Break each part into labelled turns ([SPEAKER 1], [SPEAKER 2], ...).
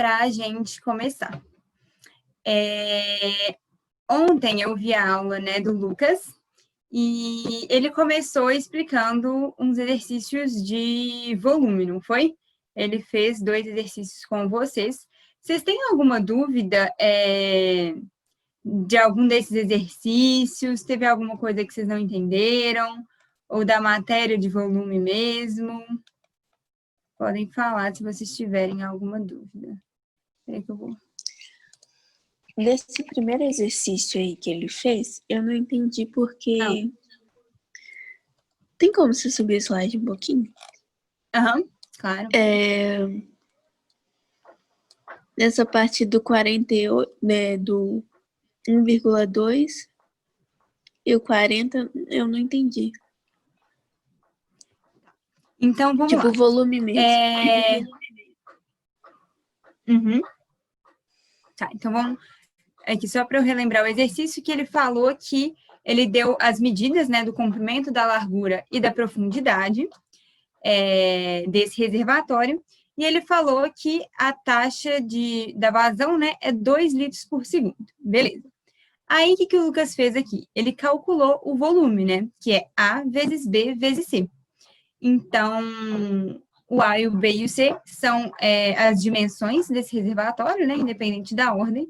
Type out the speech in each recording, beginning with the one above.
[SPEAKER 1] para a gente começar. Ontem eu vi a aula, né, do Lucas, e ele começou explicando uns exercícios de volume, não foi? Ele fez 2 exercícios com vocês. Vocês têm alguma dúvida de algum desses exercícios? Teve alguma coisa que vocês não entenderam? Ou da matéria de volume mesmo? Podem falar se vocês tiverem alguma dúvida. Espera que eu vou...
[SPEAKER 2] Nesse primeiro exercício aí que ele fez, eu não entendi porque...
[SPEAKER 1] Não.
[SPEAKER 2] Tem como você subir o slide um pouquinho?
[SPEAKER 1] Aham, claro.
[SPEAKER 2] Nessa parte do 48, né, do 1,2 e o 40, eu não entendi.
[SPEAKER 1] Então, vamos lá.
[SPEAKER 2] Tipo, o volume mesmo.
[SPEAKER 1] Uhum. Tá, então vamos... Aqui, só para eu relembrar o exercício que ele falou que ele deu as medidas, né, do comprimento, da largura e da profundidade desse reservatório, e ele falou que a taxa da vazão, né, é 2 litros por segundo. Beleza. Aí, o que o Lucas fez aqui? Ele calculou o volume, né, que é A vezes B vezes C. Então, o A, o B e o C são as dimensões desse reservatório, né, independente da ordem.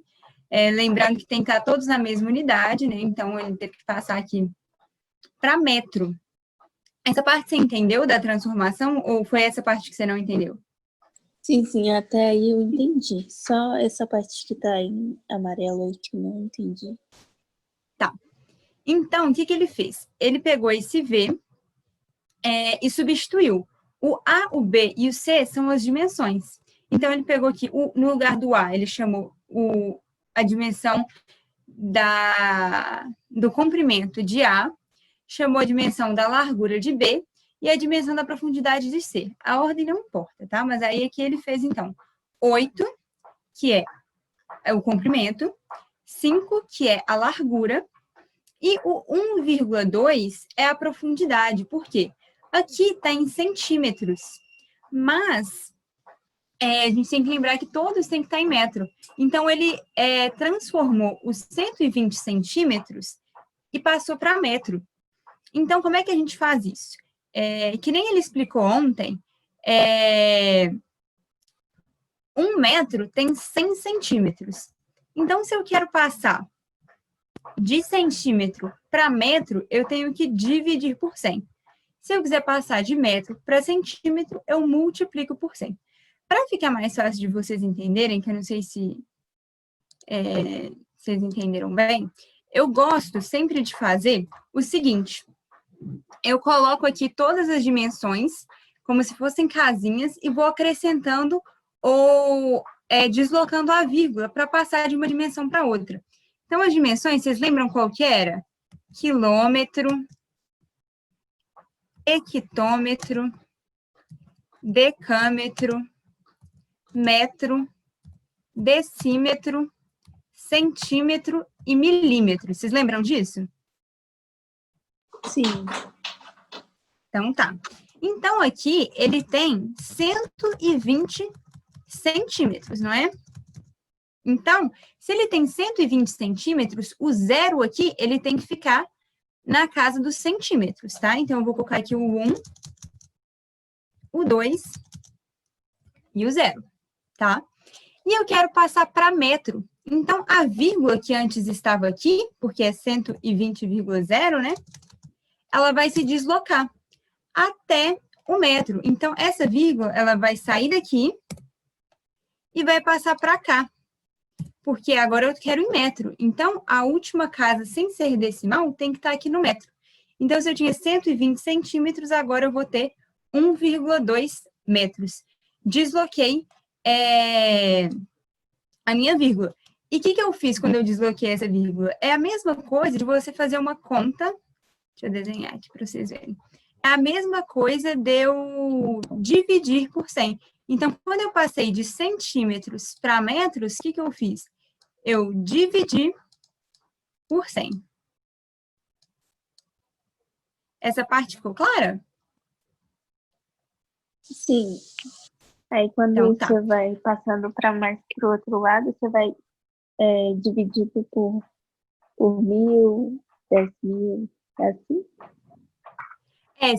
[SPEAKER 1] Lembrando que tem que estar todos na mesma unidade, né? Então, ele teve que passar aqui para metro. Essa parte você entendeu da transformação ou foi essa parte que você não entendeu?
[SPEAKER 2] Sim, até aí eu entendi. Só essa parte que tá em amarelo aí que eu não entendi.
[SPEAKER 1] Tá. Então, o que ele fez? Ele pegou esse V e substituiu. O A, o B e o C são as dimensões. Então, ele pegou aqui, no lugar do A, ele chamou a dimensão do comprimento de A, chamou a dimensão da largura de B e a dimensão da profundidade de C. A ordem não importa, tá? Mas aí aqui ele fez, então, 8, que é o comprimento, 5, que é a largura, e o 1,2 é a profundidade. Por quê? Aqui está em centímetros, mas a gente tem que lembrar que todos têm que estar em metro. Então, ele transformou os 120 centímetros e passou para metro. Então, como é que a gente faz isso? Que nem ele explicou ontem, 1 metro tem 100 centímetros. Então, se eu quero passar de centímetro para metro, eu tenho que dividir por 100. Se eu quiser passar de metro para centímetro, eu multiplico por 100. Para ficar mais fácil de vocês entenderem, que eu não sei se vocês entenderam bem, eu gosto sempre de fazer o seguinte: eu coloco aqui todas as dimensões, como se fossem casinhas, e vou acrescentando ou deslocando a vírgula para passar de uma dimensão para outra. Então, as dimensões, vocês lembram qual que era? Quilômetro, hectômetro, decâmetro, metro, decímetro, centímetro e milímetro. Vocês lembram disso?
[SPEAKER 2] Sim.
[SPEAKER 1] Então, tá. Então, aqui, ele tem 120 centímetros, não é? Então, se ele tem 120 centímetros, o zero aqui, ele tem que ficar na casa dos centímetros, tá? Então, eu vou colocar aqui o 1, o 2 e o 0, tá? E eu quero passar para metro. Então, a vírgula que antes estava aqui, porque é 120,0, né? Ela vai se deslocar até o metro. Então, essa vírgula, ela vai sair daqui e vai passar para cá. Porque agora eu quero em metro. Então, a última casa, sem ser decimal, tem que estar aqui no metro. Então, se eu tinha 120 centímetros, agora eu vou ter 1,2 metros. Desloquei a minha vírgula. E o que eu fiz quando eu desloquei essa vírgula? É a mesma coisa de você fazer uma conta. Deixa eu desenhar aqui para vocês verem. É a mesma coisa de eu dividir por 100. Então, quando eu passei de centímetros para metros, o que eu fiz? Eu dividi por 100. Essa parte ficou clara?
[SPEAKER 2] Sim. Aí quando
[SPEAKER 1] Então, tá.
[SPEAKER 2] você vai passando para mais para o outro lado, você vai dividido por 1.000, 10.000, é assim?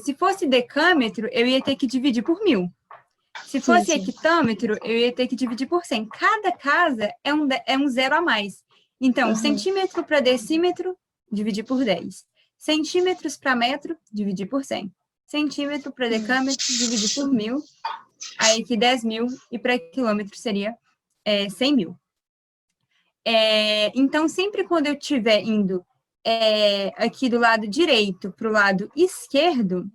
[SPEAKER 1] Se fosse decâmetro, eu ia ter que dividir por 1.000. Se fosse
[SPEAKER 2] Sim.
[SPEAKER 1] hectômetro, eu ia ter que dividir por 100. Cada casa é um zero a mais. Então, centímetro para decímetro, dividir por 10. Centímetros para metro, dividir por 100. Centímetro para decâmetro, dividir por 1.000. Aí aqui 10.000. E para quilômetro seria 100.000. Então, sempre quando eu estiver indo aqui do lado direito para o lado esquerdo,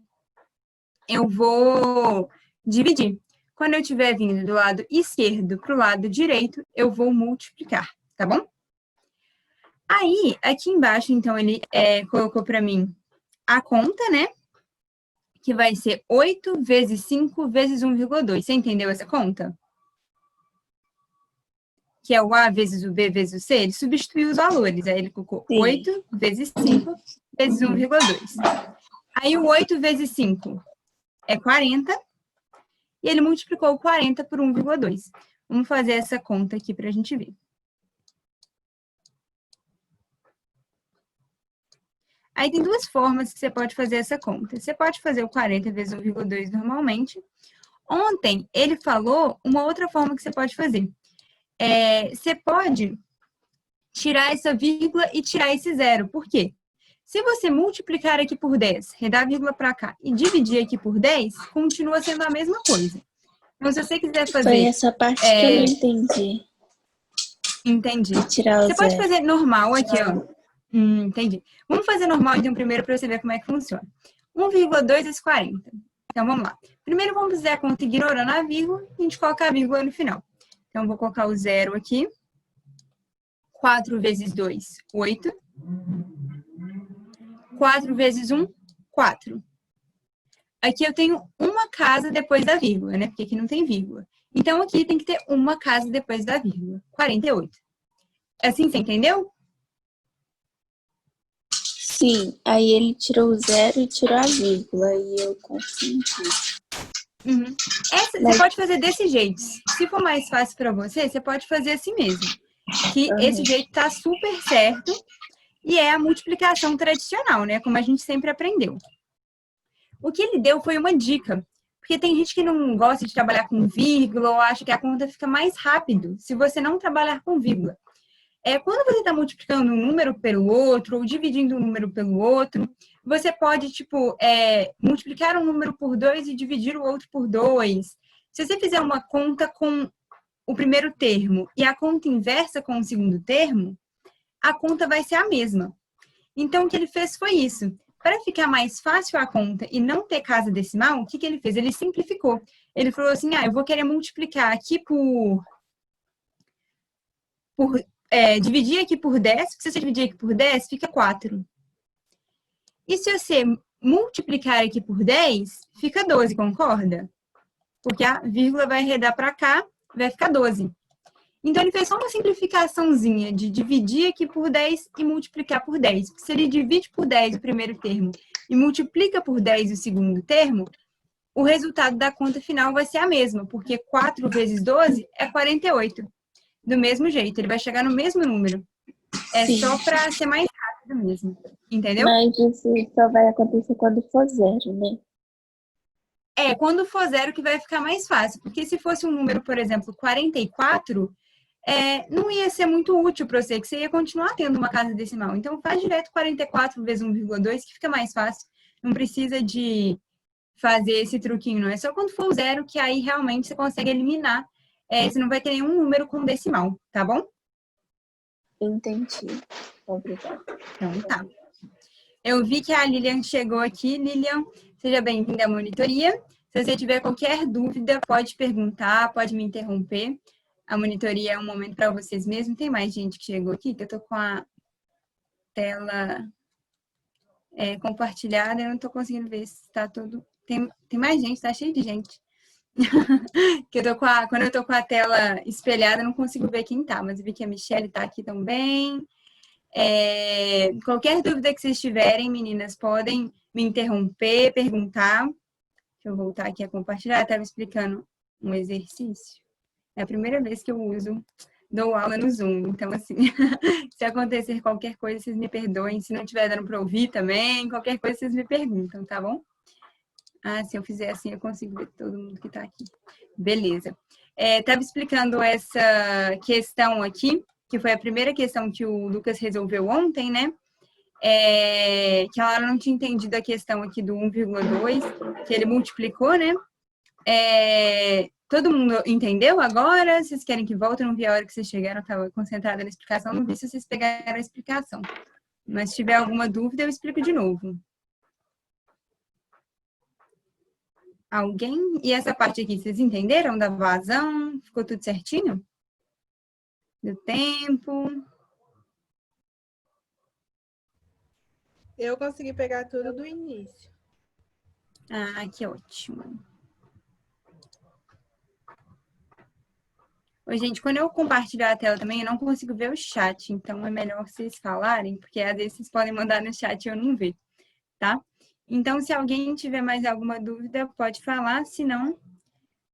[SPEAKER 1] eu vou dividir. Quando eu estiver vindo do lado esquerdo para o lado direito, eu vou multiplicar, tá bom? Aí, aqui embaixo, então, ele colocou para mim a conta, né? Que vai ser 8 vezes 5 vezes 1,2. Você entendeu essa conta? Que é o A vezes o B vezes o C. Ele substituiu os valores. Aí ele colocou 8 vezes 5 vezes 1,2. Aí o 8 vezes 5 é 40. E ele multiplicou 40 por 1,2. Vamos fazer essa conta aqui para a gente ver. Aí tem duas formas que você pode fazer essa conta. Você pode fazer o 40 vezes 1,2 normalmente. Ontem, ele falou uma outra forma que você pode fazer. Você pode tirar essa vírgula e tirar esse zero. Por quê? Se você multiplicar aqui por 10, redar a vírgula para cá e dividir aqui por 10, continua sendo a mesma coisa. Então, se você quiser fazer...
[SPEAKER 2] Foi essa parte que eu não entendi.
[SPEAKER 1] Entendi.
[SPEAKER 2] De tirar o
[SPEAKER 1] Você pode
[SPEAKER 2] zero.
[SPEAKER 1] fazer normal aqui, ó. Entendi. Vamos fazer normal então primeiro para você ver como é que funciona. 1,2 vezes 40. Então, vamos lá. Primeiro, vamos fazer a conta ignorando a vírgula e a gente coloca a vírgula no final. Então, vou colocar o zero aqui. 4 vezes 2, 8. 4 vezes 1, 4. Aqui eu tenho uma casa depois da vírgula, né? Porque aqui não tem vírgula. Então, aqui tem que ter uma casa depois da vírgula. 48. Assim, você entendeu?
[SPEAKER 2] Sim, aí ele tirou o zero e tirou a vírgula, e eu consegui.
[SPEAKER 1] Você pode fazer desse jeito. Se for mais fácil para você, você pode fazer assim mesmo. Que esse jeito tá super certo e é a multiplicação tradicional, né? Como a gente sempre aprendeu. O que ele deu foi uma dica. Porque tem gente que não gosta de trabalhar com vírgula ou acha que a conta fica mais rápido se você não trabalhar com vírgula. Quando você está multiplicando um número pelo outro ou dividindo um número pelo outro, você pode, multiplicar um número por 2 e dividir o outro por 2. Se você fizer uma conta com o primeiro termo e a conta inversa com o segundo termo, a conta vai ser a mesma. Então, o que ele fez foi isso. Para ficar mais fácil a conta e não ter casa decimal, o que ele fez? Ele simplificou. Ele falou assim, eu vou querer multiplicar aqui dividir aqui por 10, se você dividir aqui por 10, fica 4. E se você multiplicar aqui por 10, fica 12, concorda? Porque a vírgula vai arredar para cá, vai ficar 12. Então, ele fez só uma simplificaçãozinha de dividir aqui por 10 e multiplicar por 10. Se ele divide por 10 o primeiro termo e multiplica por 10 o segundo termo, o resultado da conta final vai ser a mesma, porque 4 vezes 12 é 48. Do mesmo jeito, ele vai chegar no mesmo número.
[SPEAKER 2] Sim.
[SPEAKER 1] Só para ser mais rápido mesmo, entendeu?
[SPEAKER 2] Mas isso só vai acontecer quando for zero, né?
[SPEAKER 1] Quando for zero que vai ficar mais fácil. Porque se fosse um número, por exemplo, 44, não ia ser muito útil para você, que você ia continuar tendo uma casa decimal. Então, faz direto 44 vezes 1,2, que fica mais fácil. Não precisa de fazer esse truquinho, não. É só quando for zero que aí realmente você consegue eliminar. Você não vai ter nenhum número com decimal, tá bom?
[SPEAKER 2] Entendi. Obrigada.
[SPEAKER 1] Então, tá. Eu vi que a Lilian chegou aqui. Lilian, seja bem-vinda à monitoria. Se você tiver qualquer dúvida, pode perguntar, pode me interromper. A monitoria é um momento para vocês mesmo. Tem mais gente que chegou aqui, que eu tô com a tela compartilhada. Eu não tô conseguindo ver se tá todo... Tem mais gente, tá cheio de gente. Que quando eu tô com a tela espelhada, eu não consigo ver quem tá. Mas eu vi que a Michelle tá aqui também. Qualquer dúvida que vocês tiverem, meninas, podem me interromper, perguntar. Deixa eu voltar aqui a compartilhar. Eu estava explicando um exercício. É a primeira vez que eu dou aula no Zoom. Então, assim, se acontecer qualquer coisa, vocês me perdoem. Se não estiver dando para ouvir também, qualquer coisa, vocês me perguntam, tá bom? Ah, se eu fizer assim, eu consigo ver todo mundo que está aqui. Beleza. Estava explicando essa questão aqui, que foi a primeira questão que o Lucas resolveu ontem, né? Que ela não tinha entendido a questão aqui do 1,2, que ele multiplicou, né? Todo mundo entendeu agora? Vocês querem que volte? Eu não vi a hora que vocês chegaram, eu estava concentrada na explicação, não vi se vocês pegaram a explicação. Mas se tiver alguma dúvida, eu explico de novo. Alguém? E essa parte aqui, vocês entenderam da vazão? Ficou tudo certinho? Do tempo?
[SPEAKER 3] Eu consegui pegar tudo do início.
[SPEAKER 1] Ah, que ótimo. Oi, gente, quando eu compartilhar a tela também, eu não consigo ver o chat, então é melhor vocês falarem, porque às vezes vocês podem mandar no chat e eu não ver, tá? Então, se alguém tiver mais alguma dúvida, pode falar, senão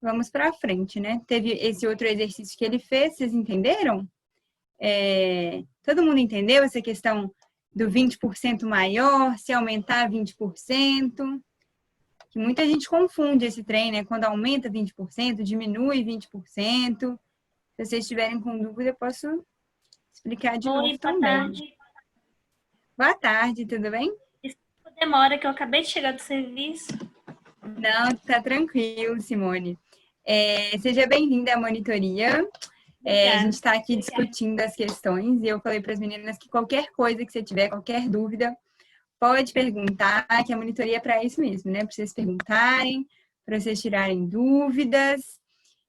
[SPEAKER 1] vamos para frente, né? Teve esse outro exercício que ele fez, vocês entenderam? Todo mundo entendeu essa questão do 20% maior, se aumentar 20%? Que muita gente confunde esse trem, né? Quando aumenta 20%, diminui 20%. Se vocês estiverem com dúvida, eu posso explicar de novo também.
[SPEAKER 4] Tarde.
[SPEAKER 1] Boa tarde, tudo bem?
[SPEAKER 4] Desculpa a demora, que eu acabei de chegar do serviço.
[SPEAKER 1] Não, tá tranquilo, Simone. Seja bem-vinda à monitoria. A gente está aqui discutindo as questões e eu falei para as meninas que qualquer coisa que você tiver, qualquer dúvida, pode perguntar, que a monitoria é para isso mesmo, né? Para vocês perguntarem, para vocês tirarem dúvidas.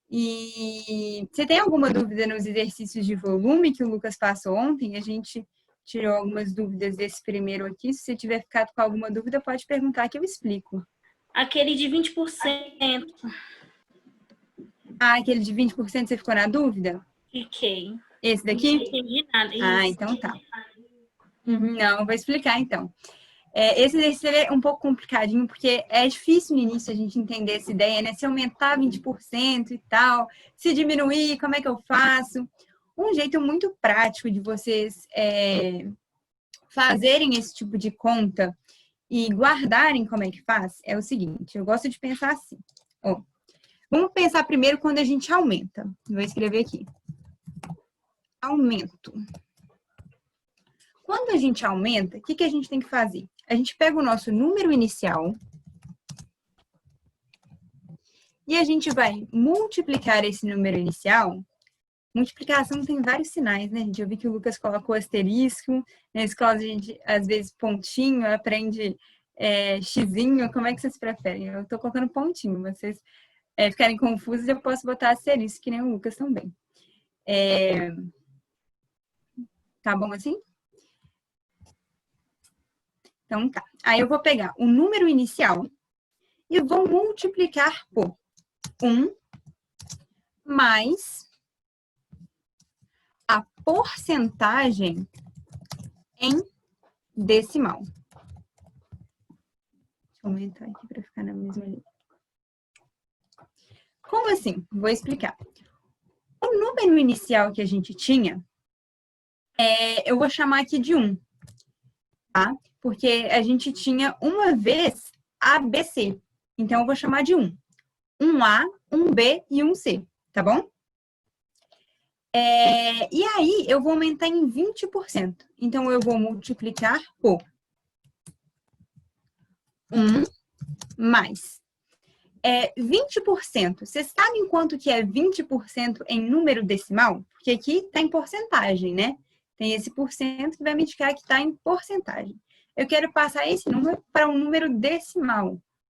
[SPEAKER 1] E você tem alguma dúvida nos exercícios de volume que o Lucas passou ontem? A gente tirou algumas dúvidas desse primeiro aqui. Se você tiver ficado com alguma dúvida, pode perguntar que eu explico.
[SPEAKER 4] Aquele de 20%.
[SPEAKER 1] Ah, aquele de 20% você ficou na dúvida?
[SPEAKER 4] Fiquei.
[SPEAKER 1] Esse daqui?
[SPEAKER 4] Não entendi nada.
[SPEAKER 1] Ah, então tá. Não, eu vou explicar então. Esse exercício é um pouco complicadinho, porque é difícil no início a gente entender essa ideia, né? Se aumentar 20% e tal, se diminuir, como é que eu faço? Um jeito muito prático de vocês fazerem esse tipo de conta e guardarem como é que faz é o seguinte, eu gosto de pensar assim. Ó, vamos pensar primeiro quando a gente aumenta. Vou escrever aqui. Aumento. Quando a gente aumenta, o que a gente tem que fazer? A gente pega o nosso número inicial e a gente vai multiplicar esse número inicial. Multiplicação tem vários sinais, né, gente? Eu vi que o Lucas colocou asterisco, na escola a gente, às vezes, pontinho, aprende xizinho, como é que vocês preferem? Eu tô colocando pontinho, vocês ficarem confusos, eu posso botar asterisco, que nem o Lucas também. Tá bom assim? Então tá. Aí eu vou pegar o número inicial e vou multiplicar por 1 mais a porcentagem em decimal. Deixa eu aumentar aqui para ficar na mesma linha. Como assim? Vou explicar. O número inicial que a gente tinha, eu vou chamar aqui de 1, tá? Porque a gente tinha uma vez ABC. Então, eu vou chamar de 1. 1A, 1B e 1C, tá bom? E aí, eu vou aumentar em 20%. Então, eu vou multiplicar por 1 mais 20%. Vocês sabem quanto que é 20% em número decimal? Porque aqui está em porcentagem, né? Tem esse porcento que vai me indicar que está em porcentagem. Eu quero passar esse número para um número decimal,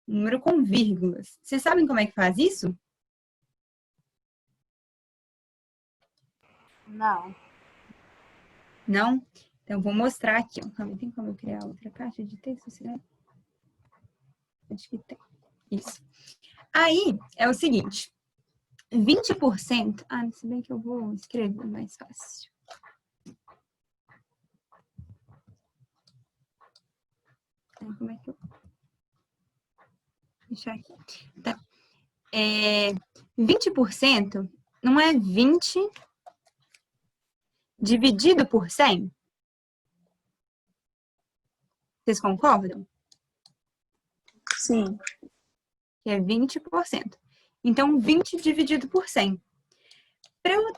[SPEAKER 1] um número com vírgulas. Vocês sabem como é que faz isso?
[SPEAKER 2] Não.
[SPEAKER 1] Não? Então, vou mostrar aqui. Tem como eu criar outra caixa de texto? Será? Acho que tem. Isso. Aí, é o seguinte. 20%... Ah, se bem que eu vou escrever mais fácil. Como é que eu... Deixar aqui. Tá. 20% não é 20 dividido por 100? Vocês concordam?
[SPEAKER 2] Sim.
[SPEAKER 1] Que é 20%. Então, 20 dividido por 100. Para eu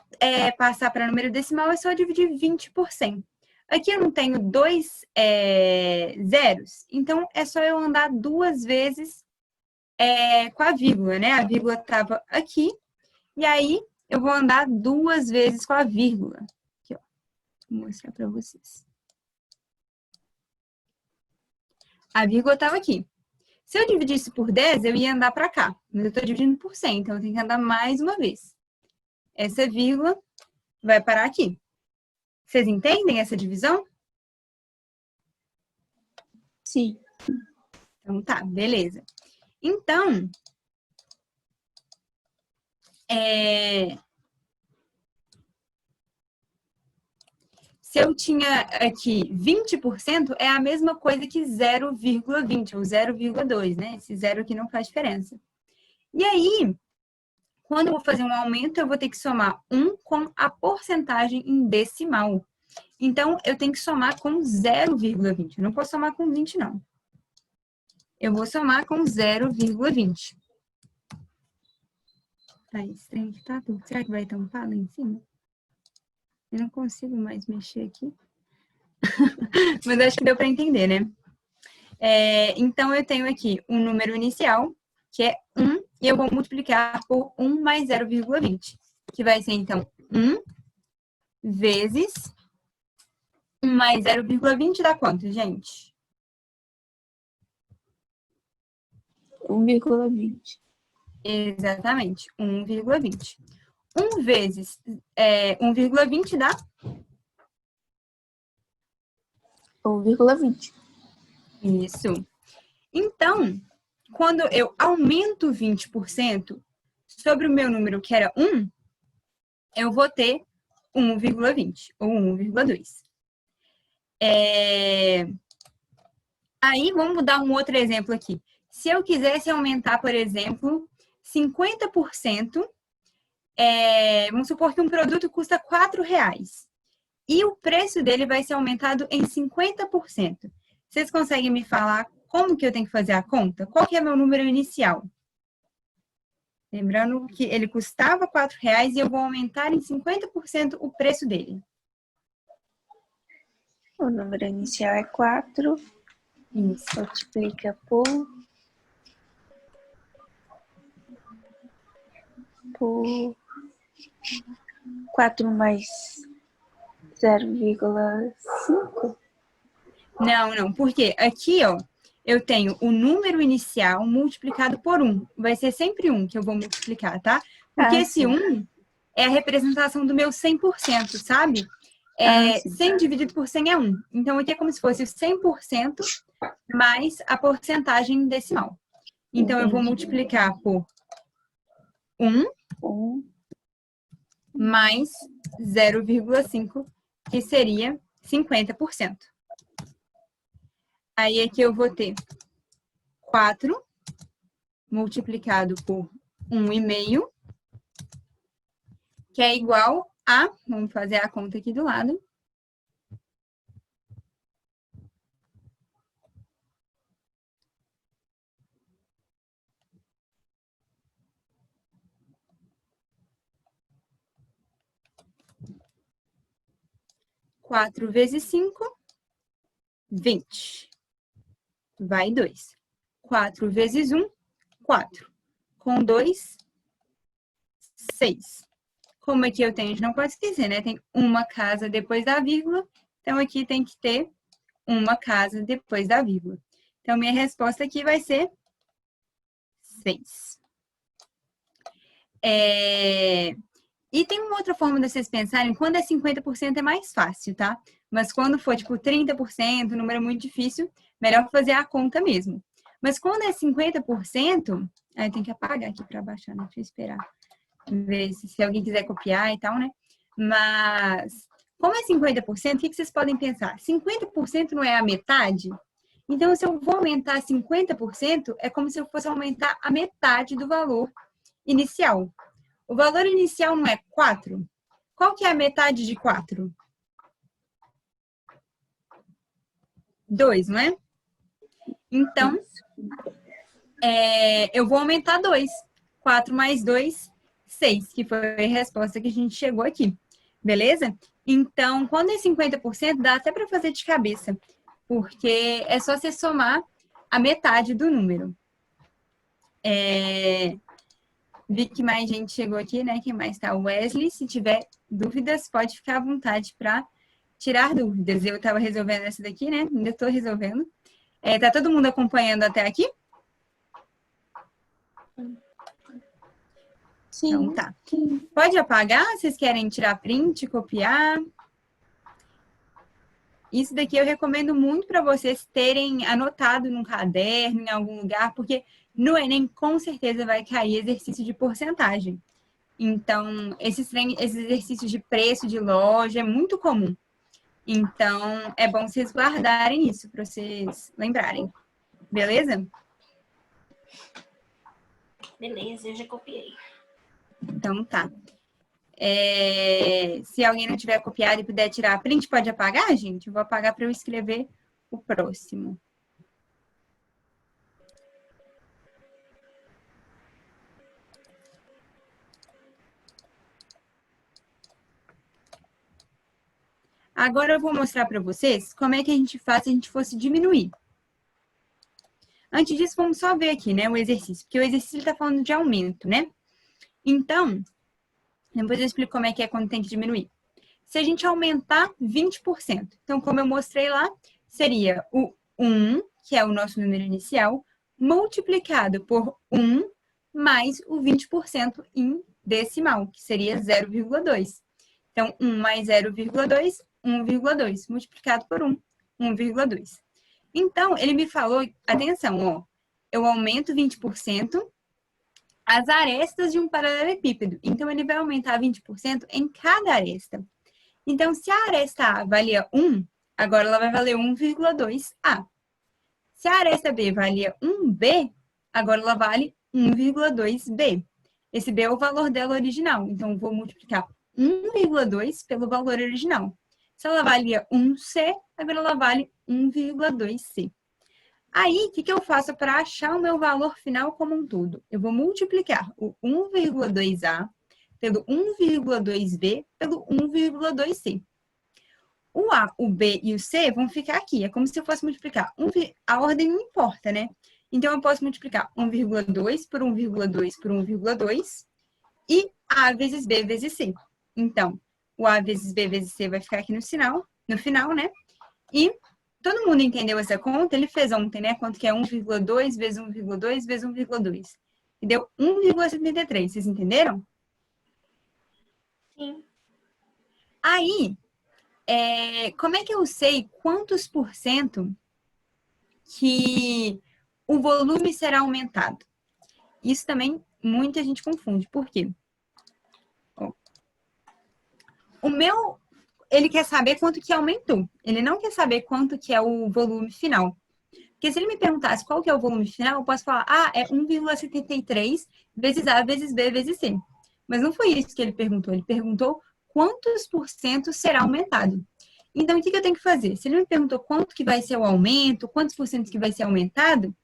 [SPEAKER 1] passar para número decimal, é só dividir 20 por 100. Aqui eu não tenho dois zeros, então é só eu andar duas vezes com a vírgula, né? A vírgula estava aqui, e aí eu vou andar duas vezes com a vírgula. Aqui, ó. Vou mostrar para vocês. A vírgula estava aqui. Se eu dividisse por 10, eu ia andar para cá. Mas eu estou dividindo por 100, então eu tenho que andar mais uma vez. Essa vírgula vai parar aqui. Vocês entendem essa divisão?
[SPEAKER 2] Sim.
[SPEAKER 1] Então tá, beleza. Então, se eu tinha aqui 20%, é a mesma coisa que 0,20 ou 0,2, né? Esse zero aqui não faz diferença. E aí, quando eu vou fazer um aumento, eu vou ter que somar 1 com a porcentagem em decimal. Então, eu tenho que somar com 0,20. Eu não posso somar com 20, não. Eu vou somar com 0,20. Tá estranho que tá tudo. Será que vai tampar lá em cima? Eu não consigo mais mexer aqui. Mas acho que deu para entender, né? Então, eu tenho aqui um número inicial, que é 1, e eu vou multiplicar por 1 mais 0,20. Que vai ser, então, 1 vezes 1 mais 0,20 dá quanto, gente?
[SPEAKER 2] 1,20.
[SPEAKER 1] Exatamente, 1,20. 1 vezes 1,20 dá
[SPEAKER 2] 1,20.
[SPEAKER 1] isso. Então, quando eu aumento 20% sobre o meu número que era 1, eu vou ter 1,20 ou 1,2. Aí, vamos dar um outro exemplo aqui. Se eu quisesse aumentar, por exemplo, 50%, vamos supor que um produto custa R$4 e o preço dele vai ser aumentado em 50%. Vocês conseguem me falar como que eu tenho que fazer a conta? Qual que é meu número inicial? Lembrando que ele custava R$4 e eu vou aumentar em 50% o preço dele.
[SPEAKER 2] O número inicial é 4.
[SPEAKER 1] Isso.
[SPEAKER 2] Multiplica por 4 mais 0,5?
[SPEAKER 1] Não. Por quê? Aqui, ó, eu tenho o número inicial multiplicado por 1. Vai ser sempre 1 que eu vou multiplicar, tá? Porque esse 1 é a representação do meu 100%, sabe? 100 dividido por 100 é 1. Então, aqui é como se fosse 100% mais a porcentagem decimal. Então, eu vou multiplicar por 1 mais 0,5, que seria 50%. Aí, aqui eu vou ter 4 multiplicado por 1,5, que é igual a, vamos fazer a conta aqui do lado, 4 vezes 5, 20. Vai 2. 4 vezes 1, 4. Com 2, 6. Como aqui eu tenho, a gente não pode esquecer, né? Tem uma casa depois da vírgula. Então, aqui tem que ter uma casa depois da vírgula. Então, minha resposta aqui vai ser 6. E tem uma outra forma de vocês pensarem, quando é 50% é mais fácil, tá? Mas quando for, tipo, 30%, o número é muito difícil, melhor fazer a conta mesmo. Mas quando é 50%, aí tem que apagar aqui para baixar, né? Deixa eu esperar. Ver se alguém quiser copiar e tal, né? Mas, como é 50%, o que vocês podem pensar? 50% não é a metade? Então, se eu vou aumentar 50%, é como se eu fosse aumentar a metade do valor inicial. O valor inicial não é 4? Qual que é a metade de 4? 2, não é? Então, eu vou aumentar 2. 4 mais 2, 6, que foi a resposta que a gente chegou aqui. Beleza? Então, quando é 50%, dá até para fazer de cabeça, porque é só você somar a metade do número. Vi que mais gente chegou aqui, né? Quem mais tá? O Wesley. Se tiver dúvidas, pode ficar à vontade para tirar dúvidas. Eu estava resolvendo essa daqui, né? Ainda estou resolvendo. Tá todo mundo acompanhando até aqui?
[SPEAKER 2] Sim.
[SPEAKER 1] Então tá. Pode apagar? Vocês querem tirar print, copiar? Isso daqui eu recomendo muito para vocês terem anotado num caderno, em algum lugar, porque no Enem com certeza vai cair exercício de porcentagem. Então, esses exercícios de preço de loja é muito comum. Então, é bom vocês guardarem isso para vocês lembrarem. Beleza?
[SPEAKER 4] Beleza, eu já copiei.
[SPEAKER 1] Então, tá. Se alguém não tiver copiado e puder tirar a print, pode apagar, gente? Eu vou apagar para eu escrever o próximo. Agora eu vou mostrar para vocês como é que a gente faz se a gente fosse diminuir. Antes disso, vamos só ver aqui, né, o exercício. Porque o exercício está falando de aumento, né? Então, depois eu explico como é que é quando tem que diminuir. Se a gente aumentar 20%, então, como eu mostrei lá, seria o 1, que é o nosso número inicial, multiplicado por 1 mais o 20% em decimal, que seria 0,2. Então, 1 mais 0,2, 1,2, multiplicado por 1, 1,2. Então, ele me falou, atenção, ó, eu aumento 20% as arestas de um paralelepípedo. Então, ele vai aumentar 20% em cada aresta. Então, se a aresta A valia 1, agora ela vai valer 1,2A. Se a aresta B valia 1B, agora ela vale 1,2B. Esse B é o valor dela original. Então, eu vou multiplicar 1,2 pelo valor original. Se ela valia 1C, agora ela vale 1,2C. Aí, o que eu faço para achar o meu valor final como um todo? Eu vou multiplicar o 1,2A pelo 1,2B pelo 1,2C. O A, o B e o C vão ficar aqui. É como se eu fosse multiplicar. A ordem não importa, né? Então, eu posso multiplicar 1,2 por 1,2 por 1,2 e A vezes B vezes C. Então, o A vezes B vezes C vai ficar aqui no final, né? E todo mundo entendeu essa conta? Ele fez ontem, né? Quanto que é 1,2 vezes 1,2 vezes 1,2. E deu 1,73. Vocês entenderam?
[SPEAKER 4] Sim.
[SPEAKER 1] Aí, como é que eu sei quantos por cento que o volume será aumentado? Isso também muita gente confunde. Por quê? Ele quer saber quanto que aumentou. Ele não quer saber quanto que é o volume final. Porque se ele me perguntasse qual que é o volume final, eu posso falar, é 1,73 vezes A vezes B vezes C. Mas não foi isso que ele perguntou. Ele perguntou quantos por cento será aumentado. Então, o que eu tenho que fazer? Se ele me perguntou quanto que vai ser o aumento, quantos por cento que vai ser aumentado,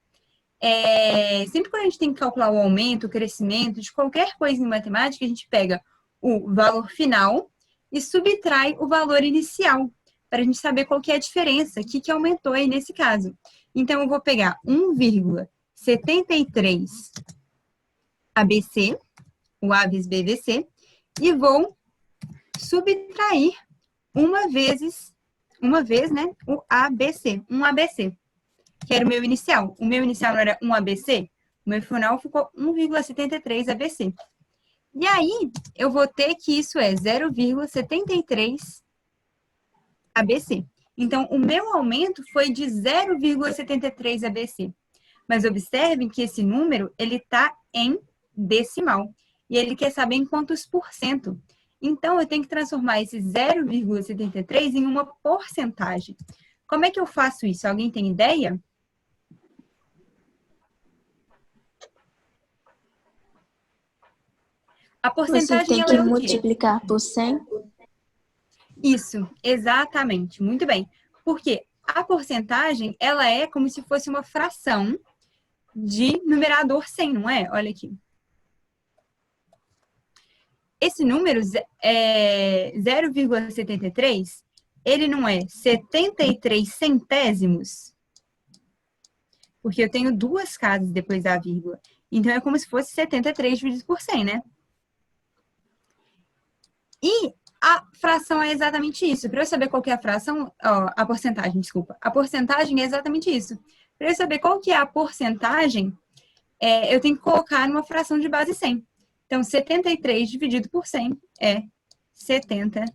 [SPEAKER 1] sempre quando a gente tem que calcular o aumento, o crescimento de qualquer coisa em matemática, a gente pega o valor final e subtrai o valor inicial, para a gente saber qual que é a diferença, o que aumentou aí nesse caso. Então, eu vou pegar 1,73 ABC, o A vezes B vezes C, e vou subtrair uma vez, né, o ABC, um ABC, que era o meu inicial. O meu inicial não era 1 ABC? O meu final ficou 1,73 ABC. E aí, eu vou ter que isso é 0,73 ABC. Então, o meu aumento foi de 0,73 ABC. Mas observem que esse número, ele está em decimal. E ele quer saber em quantos por cento. Então, eu tenho que transformar esse 0,73 em uma porcentagem. Como é que eu faço isso? Alguém tem ideia? A
[SPEAKER 2] Você
[SPEAKER 1] porcentagem,
[SPEAKER 2] tem
[SPEAKER 1] ela
[SPEAKER 2] que
[SPEAKER 1] é o quê?
[SPEAKER 2] multiplicar por 100?
[SPEAKER 1] Isso, exatamente, muito bem. Porque a porcentagem, ela é como se fosse uma fração de numerador 100, não é? Olha aqui. Esse número, 0,73, ele não é 73 centésimos, porque eu tenho duas casas depois da vírgula. Então, é como se fosse 73 dividido por 100, né? E a fração é exatamente isso. Para eu saber qual que é a fração, ó, a porcentagem, desculpa. A porcentagem é exatamente isso. Para eu saber qual que é a porcentagem, eu tenho que colocar numa fração de base 100. Então, 73 dividido por 100 é 73%.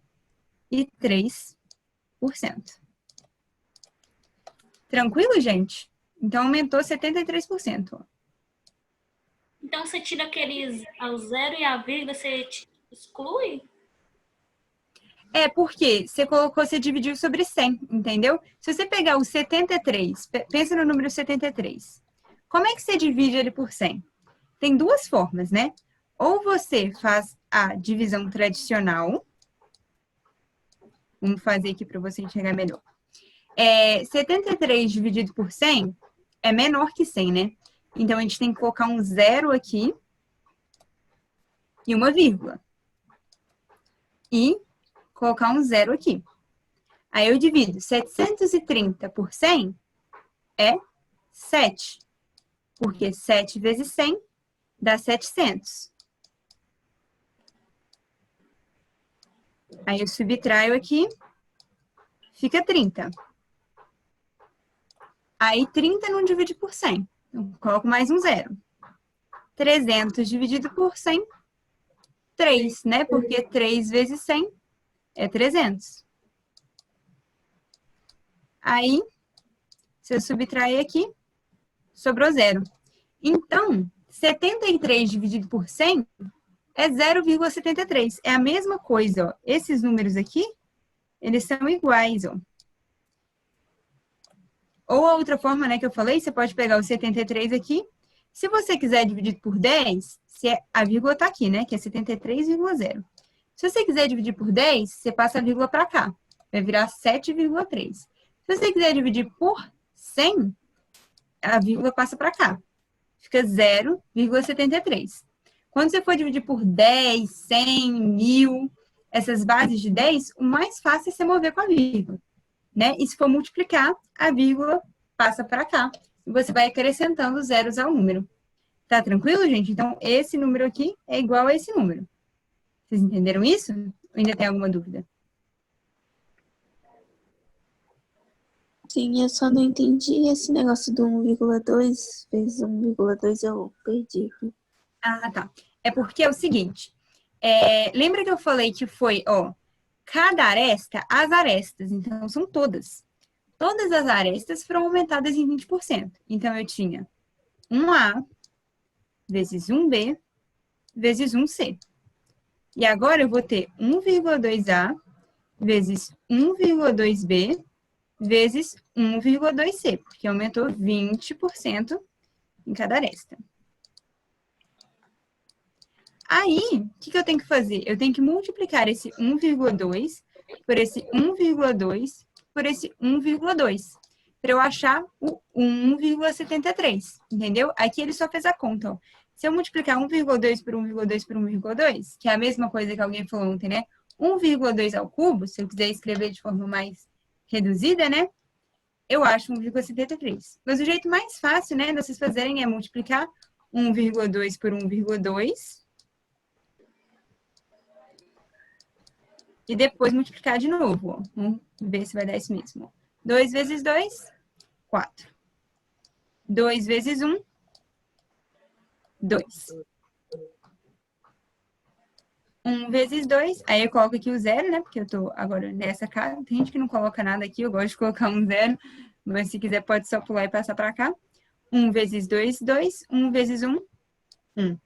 [SPEAKER 1] Tranquilo, gente? Então, aumentou 73%.
[SPEAKER 4] Então você tira aqueles ao zero e a vírgula, você exclui?
[SPEAKER 1] É porque você dividiu sobre 100, entendeu? Se você pegar o 73, pensa no número 73. Como é que você divide ele por 100? Tem duas formas, né? Ou você faz a divisão tradicional. Vamos fazer aqui para você enxergar melhor. 73 dividido por 100 é menor que 100, né? Então, a gente tem que colocar um zero aqui e uma vírgula. E colocar um zero aqui. Aí eu divido 730 por 100 é 7. Porque 7 vezes 100 dá 700. Aí eu subtraio aqui, fica 30. Aí 30 não divide por 100. Então, coloco mais um zero. 300 dividido por 100, 3, né? Porque 3 vezes 100 é 300. Aí, se eu subtrair aqui, sobrou zero. Então, 73 dividido por 100 é 0,73. É a mesma coisa, ó. Esses números aqui, eles são iguais, ó. Ou a outra forma, né, que eu falei, você pode pegar o 73 aqui. Se você quiser dividir por 10, a vírgula tá aqui, né, que é 73,0. Se você quiser dividir por 10, você passa a vírgula para cá. Vai virar 7,3. Se você quiser dividir por 100, a vírgula passa para cá. Fica 0,73. Quando você for dividir por 10, 100, 1000, essas bases de 10, o mais fácil é você mover com a vírgula, né? E se for multiplicar, a vírgula passa para cá. E você vai acrescentando zeros ao número. Tá tranquilo, gente? Então, esse número aqui é igual a esse número. Vocês entenderam isso? Ou ainda tem alguma dúvida?
[SPEAKER 2] Sim, eu só não entendi esse negócio do 1,2 vezes 1,2 eu perdi.
[SPEAKER 1] Ah, tá. É porque é o seguinte. Lembra que eu falei que foi, ó, cada aresta, as arestas. Então, são todas. Todas as arestas foram aumentadas em 20%. Então, eu tinha 1A vezes 1B vezes 1C. E agora eu vou ter 1,2A vezes 1,2B vezes 1,2C, porque aumentou 20% em cada aresta. Aí, o que eu tenho que fazer? Eu tenho que multiplicar esse 1,2 por esse 1,2 por esse 1,2, para eu achar o 1,73, entendeu? Aqui ele só fez a conta, ó. Se eu multiplicar 1,2 por 1,2 por 1,2, que é a mesma coisa que alguém falou ontem, né? 1,2 ao cubo, se eu quiser escrever de forma mais reduzida, né? Eu acho 1,73. Mas o jeito mais fácil, né, de vocês fazerem é multiplicar 1,2 por 1,2 e depois multiplicar de novo, ó. Vamos ver se vai dar isso mesmo. 2 vezes 2, 4. 2 vezes 1, 2. 1 vezes 2, aí eu coloco aqui o zero, né? Porque eu tô agora nessa casa. Tem gente que não coloca nada aqui, eu gosto de colocar um zero. Mas se quiser pode só pular e passar pra cá. 1 vezes 2, 2. 1 vezes 1, 1.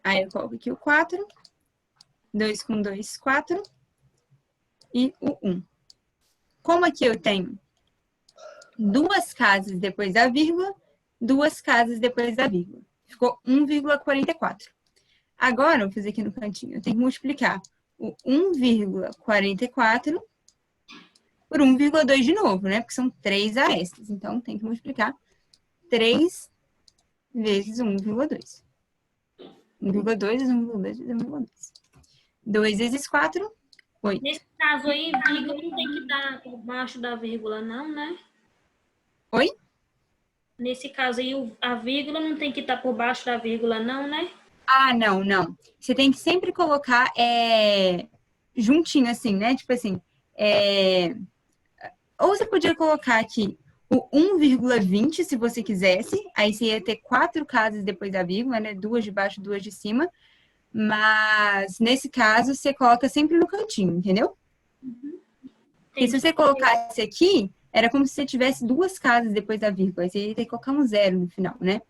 [SPEAKER 1] Aí eu coloco aqui o 4. 2 com 2, 4. E o 1. Como aqui eu tenho duas casas depois da vírgula, duas casas depois da vírgula. Ficou 1,44. Agora, eu vou fazer aqui no cantinho, eu tenho que multiplicar o 1,44 por 1,2 de novo, né? Porque são 3 arestas. Então, tem que multiplicar 3 vezes 1,2. 1,2 vezes 1,2 vezes 1,2. 2 vezes 4, 8.
[SPEAKER 4] Nesse caso aí, vírgula não tem que estar por baixo da vírgula, não, né?
[SPEAKER 1] Oi?
[SPEAKER 4] Nesse caso aí, a vírgula não tem que estar por baixo da vírgula, não, né?
[SPEAKER 1] Ah, não, não. Você tem que sempre colocar juntinho, assim, né? Tipo assim, ou você podia colocar aqui o 1,20, se você quisesse. Aí você ia ter 4 casas depois da vírgula, né? 2 de baixo, 2 de cima. Mas, nesse caso, você coloca sempre no cantinho, entendeu? Porque se você colocasse aqui, era como se você tivesse 2 casas depois da vírgula. Aí você ia ter que colocar um 0 no final, né?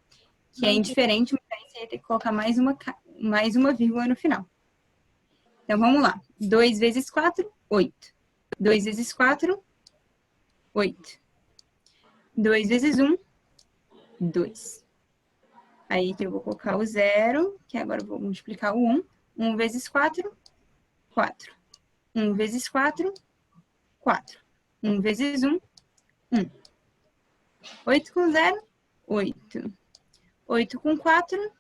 [SPEAKER 1] Que é indiferente, mas aí você ia ter que colocar mais uma vírgula no final. Então, vamos lá. 2 vezes 4, 8. 2 vezes 4, 8. 2 vezes 1, 2. Aí aqui eu vou colocar o 0, que agora eu vou multiplicar o 1. 1 vezes 4, 4. 1 vezes 4, 4. 1 vezes 1, 1. 8 com 0, 8. 8 com 4,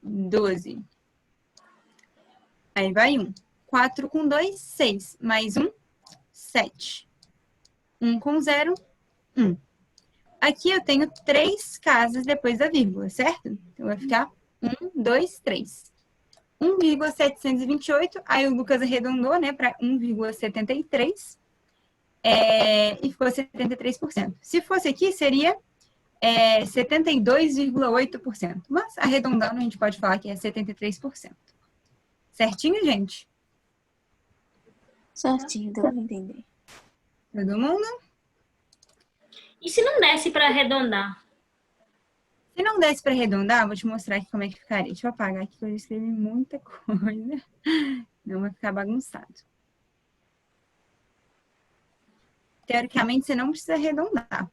[SPEAKER 1] 12. Aí vai 1. 4 com 2, 6. Mais 1, 7. 1 com 0, 1. Aqui eu tenho 3 casas depois da vírgula, certo? Então vai ficar 1, 2, 3. 1,728. Aí o Lucas arredondou, né, para 1,73. E ficou 73%. Se fosse aqui, seria 72,8%. Mas, arredondando, a gente pode falar que é 73%. Certinho, gente?
[SPEAKER 2] Certinho, deu pra entender.
[SPEAKER 1] Todo mundo?
[SPEAKER 4] E se não desse para arredondar?
[SPEAKER 1] Se não desse para arredondar, vou te mostrar aqui como é que ficaria. Deixa eu apagar aqui, que eu já escrevi muita coisa. Não vai ficar bagunçado. Teoricamente, você não precisa arredondar.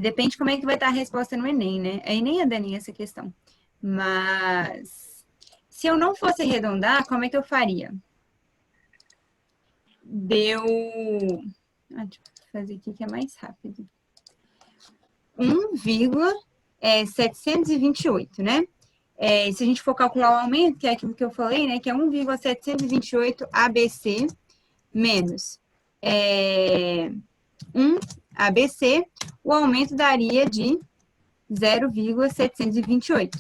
[SPEAKER 1] Depende de como é que vai estar a resposta no Enem, né? Aí nem é Dani essa questão. Mas, se eu não fosse arredondar, como é que eu faria? Deixa eu fazer aqui que é mais rápido. 1,728, né? Se a gente for calcular o aumento, que é aquilo que eu falei, né? Que é 1,728 ABC menos 1 ABC, o aumento daria de 0,728.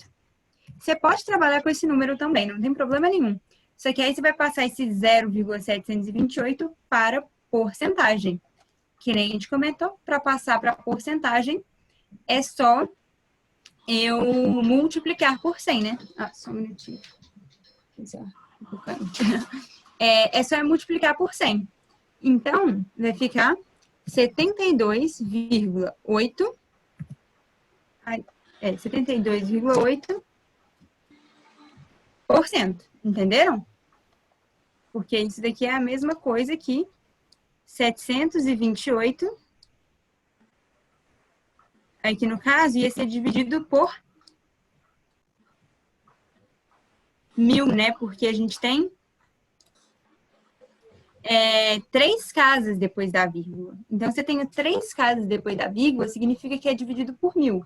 [SPEAKER 1] Você pode trabalhar com esse número também, não tem problema nenhum. Só que aí você vai passar esse 0,728 para porcentagem. Que nem a gente comentou, para passar para porcentagem, é só eu multiplicar por 100, né? Só um minutinho. É só eu multiplicar por 100. Então, vai ficar 72,8. 72,8%. Entenderam? Porque isso daqui é a mesma coisa que 728. Aqui no caso, ia ser dividido por 1.000, né? Porque a gente tem 3 casas depois da vírgula. Então, se eu tenho 3 casas depois da vírgula, significa que é dividido por 1.000.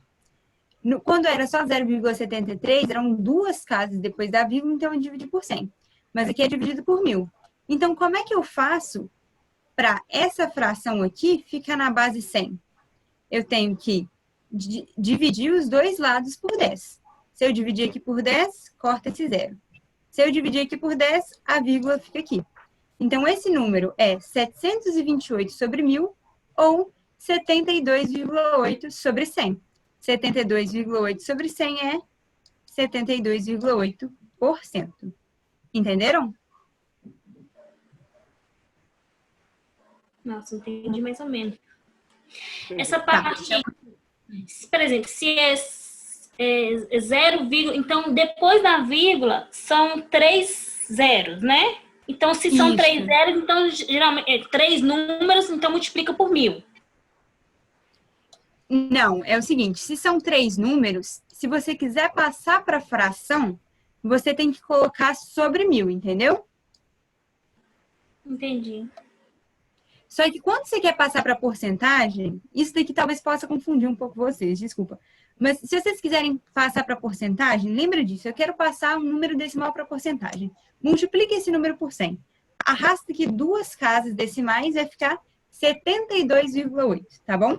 [SPEAKER 1] Quando era só 0,73, eram 2 casas depois da vírgula, então eu dividi por 100. Mas aqui é dividido por 1.000. Então, como é que eu faço para essa fração aqui ficar na base 100? Eu tenho que dividir os dois lados por 10. Se eu dividir aqui por 10, corta esse 0. Se eu dividir aqui por 10, a vírgula fica aqui. Então, esse número é 728 sobre 1.000 ou 72,8 sobre 100. 72,8 sobre 100 é 72,8%. Entenderam?
[SPEAKER 4] Nossa, entendi mais ou menos. Essa parte, por exemplo, se é 0, então depois da vírgula são 3 zeros, né? Então, se são 3 zeros, então geralmente 3 números, então multiplica por 1.000.
[SPEAKER 1] Não, é o seguinte, se são 3 números, se você quiser passar para fração, você tem que colocar sobre 1000, entendeu?
[SPEAKER 4] Entendi.
[SPEAKER 1] Só que quando você quer passar para porcentagem, isso daqui talvez possa confundir um pouco vocês, desculpa. Mas se vocês quiserem passar para porcentagem, lembra disso. Eu quero passar um número decimal para porcentagem. Multiplique esse número por 100. Arrasta aqui 2 casas decimais, vai ficar 72,8, tá bom?